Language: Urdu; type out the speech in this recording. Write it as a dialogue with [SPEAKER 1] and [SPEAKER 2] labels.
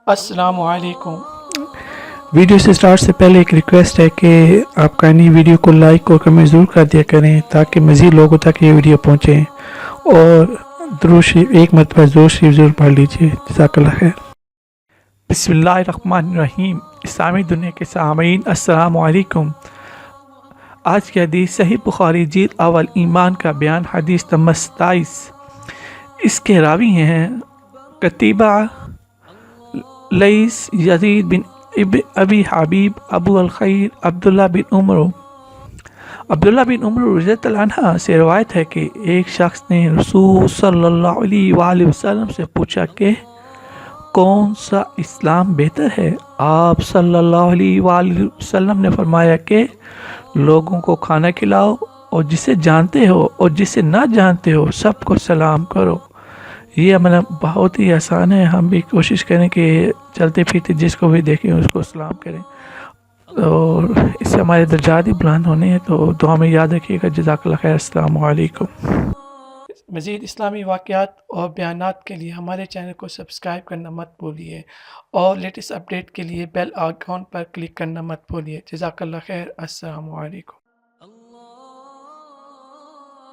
[SPEAKER 1] السلام علیکم۔
[SPEAKER 2] ویڈیو سے سٹارٹ سے پہلے ایک ریکویسٹ ہے کہ آپ کائنڈلی ویڈیو کو لائک اور کمنٹ ضرور کر دیا کریں تاکہ مزید لوگوں تک یہ ویڈیو پہنچے، اور درود شریف ایک مرتبہ درود شریف ضرور پڑھ لیجیے۔ جزاک اللہ خیر۔
[SPEAKER 1] بسم اللہ الرحمن الرحیم۔ اسلامی دنیا کے سامعین السلام علیکم۔ آج کی حدیث صحیح بخاری جلد اول ایمان کا بیان، حدیث نمبر 27۔ اس کے راوی ہیں قتیبہ، لیث، یزید بن ابی حبیب، ابو الخیر، عبداللہ بن عمر رضی اللہ عنہ سے روایت ہے کہ ایک شخص نے رسول صلی اللہ علیہ وآلہ وسلم سے پوچھا کہ کون سا اسلام بہتر ہے؟ آپ صلی اللہ علیہ وآلہ وسلم نے فرمایا کہ لوگوں کو کھانا کھلاؤ، اور جسے جانتے ہو اور جسے نہ جانتے ہو سب کو سلام کرو۔ یہ عمل بہت ہی آسان ہے، ہم بھی کوشش کریں کہ چلتے پھرتے جس کو بھی دیکھیں اس کو سلام کریں، اور اس سے ہمارے درجات ہی بلند ہونے ہیں، تو دعا میں یاد رکھیے گا۔ جزاک اللہ خیر۔ السلام علیکم۔ مزید اسلامی واقعات اور بیانات کے لیے ہمارے چینل کو سبسکرائب کرنا مت بھولیے، اور لیٹسٹ اپڈیٹ کے لیے بیل آئیکن پر کلک کرنا مت بھولیے۔ جزاک اللہ خیر۔ السلام علیکم۔